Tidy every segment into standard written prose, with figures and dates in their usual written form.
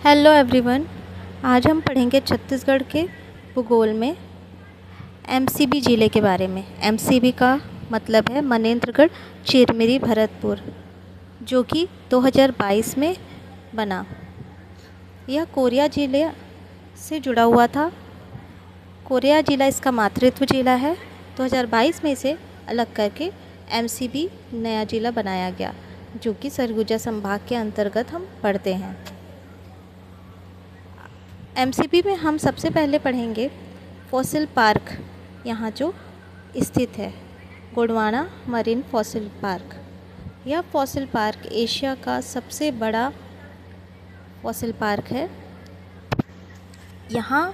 Hello everyone. आज हम पढ़ेंगे छत्तीसगढ़ के भूगोल में एमसीबी ज़िले के बारे में। एमसीबी का मतलब है मनेन्द्रगढ़ चिरमिरी भरतपुर, जो कि 2022 में बना। यह कोरिया ज़िले से जुड़ा हुआ था। कोरिया ज़िला इसका मातृत्व ज़िला है। 2022 में इसे अलग करके एमसीबी नया ज़िला बनाया गया, जो कि सरगुजा संभाग के अंतर्गत हम पढ़ते हैं। एमसीबी में हम सबसे पहले पढ़ेंगे फॉसिल पार्क, यहाँ जो स्थित है, गोंडवाना मरीन फॉसिल पार्क। यह फॉसिल पार्क एशिया का सबसे बड़ा फॉसिल पार्क है। यहाँ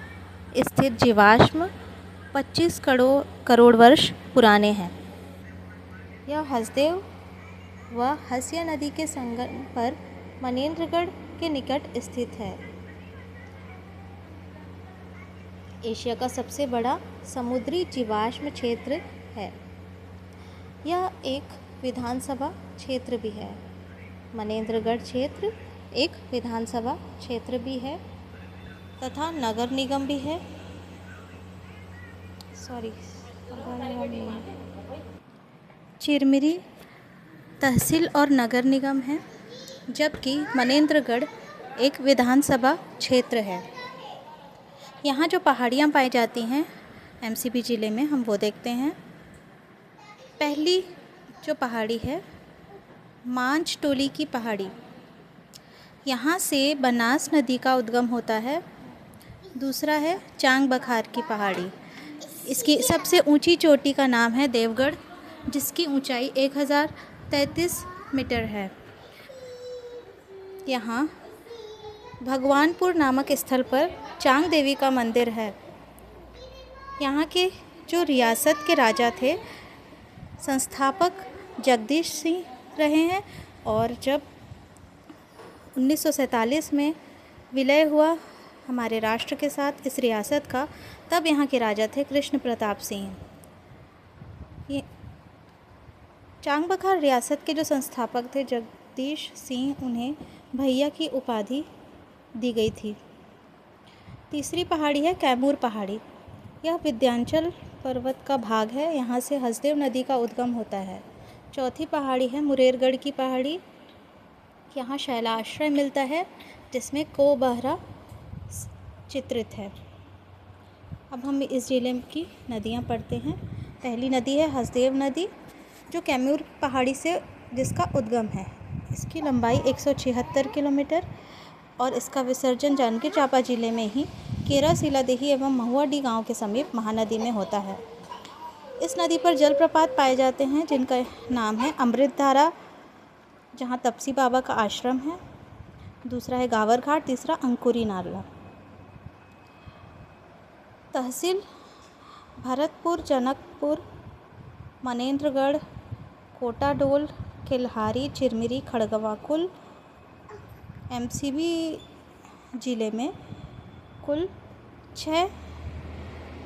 स्थित जीवाश्म 25 करोड़ वर्ष पुराने हैं। यह हसदेव व हसिया नदी के संगम पर मनेन्द्रगढ़ के निकट स्थित है। एशिया का सबसे बड़ा समुद्री जीवाश्म क्षेत्र है। यह एक विधानसभा क्षेत्र भी है। मनेन्द्रगढ़ क्षेत्र एक विधानसभा क्षेत्र भी है तथा नगर निगम भी है। चिरमिरी तहसील और नगर निगम है, जबकि मनेन्द्रगढ़ एक विधानसभा क्षेत्र है। यहाँ जो पहाड़ियाँ पाई जाती हैं एमसीबी ज़िले में, हम वो देखते हैं। पहली जो पहाड़ी है मांझटोली की पहाड़ी, यहाँ से बनास नदी का उद्गम होता है। दूसरा है चांग बखार की पहाड़ी। इसकी सबसे ऊंची चोटी का नाम है देवगढ़, जिसकी ऊंचाई 1033 मीटर है। यहाँ भगवानपुर नामक स्थल पर चांग देवी का मंदिर है। यहाँ के जो रियासत के राजा थे, संस्थापक जगदीश सिंह रहे हैं, और जब 1947 में विलय हुआ हमारे राष्ट्र के साथ इस रियासत का, तब यहाँ के राजा थे कृष्ण प्रताप सिंह। ये चांग बखार रियासत के जो संस्थापक थे जगदीश सिंह, उन्हें भैया की उपाधि दी गई थी। तीसरी पहाड़ी है कैमूर पहाड़ी। यह विंध्याचल पर्वत का भाग है। यहाँ से हसदेव नदी का उद्गम होता है। चौथी पहाड़ी है मुरेरगढ़ की पहाड़ी। यहाँ शैलाश्रय मिलता है, जिसमें कोबहरा चित्रित है। अब हम इस जिले की नदियाँ पढ़ते हैं। पहली नदी है हसदेव नदी, जो कैमूर पहाड़ी से जिसका उद्गम है। इसकी लंबाई 176 किलोमीटर और इसका विसर्जन जांजगीर चांपा जिले में ही केरा सीलादेही एवं महुआडी गांव के समीप महानदी में होता है। इस नदी पर जलप्रपात पाए जाते हैं, जिनका नाम है अमृतधारा, जहां तपसी बाबा का आश्रम है। दूसरा है गावर घाट, तीसरा अंकुरी नाला। तहसील भरतपुर, जनकपुर, मनेन्द्रगढ़, कोटाडोल, केल्हारी, चिरमिरी, खड़गवा। कुल एमसीबी ज़िले में कुल 6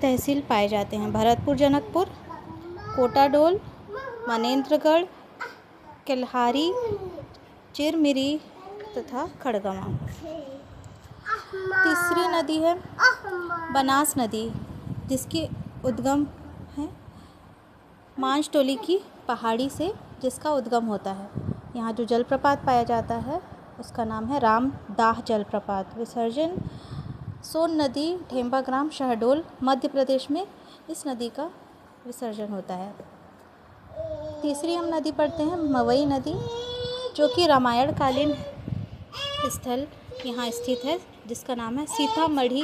तहसील पाए जाते हैं। भरतपुर, जनकपुर, कोटाडोल, मनेन्द्रगढ़, केल्हारी, चिरमिरी तथा खड़गवा। तीसरी नदी है बनास नदी, जिसकी उद्गम है मांझटोली की पहाड़ी से, जिसका उद्गम होता है। यहाँ जो जलप्रपात पाया जाता है उसका नाम है रामदाह जलप्रपात। विसर्जन सोन नदी, ढेम्बा ग्राम, शहडोल, मध्य प्रदेश में इस नदी का विसर्जन होता है। तीसरी हम नदी पढ़ते हैं मवई नदी, जो कि रामायण कालीन स्थल यहाँ स्थित है, जिसका नाम है सीतामढ़ी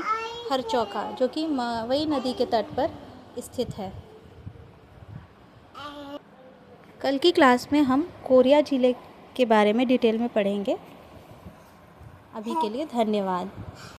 हरचौका, जो कि मवई नदी के तट पर स्थित है। कल की क्लास में हम कोरिया ज़िले के बारे में डिटेल में पढ़ेंगे। अभी के लिए धन्यवाद।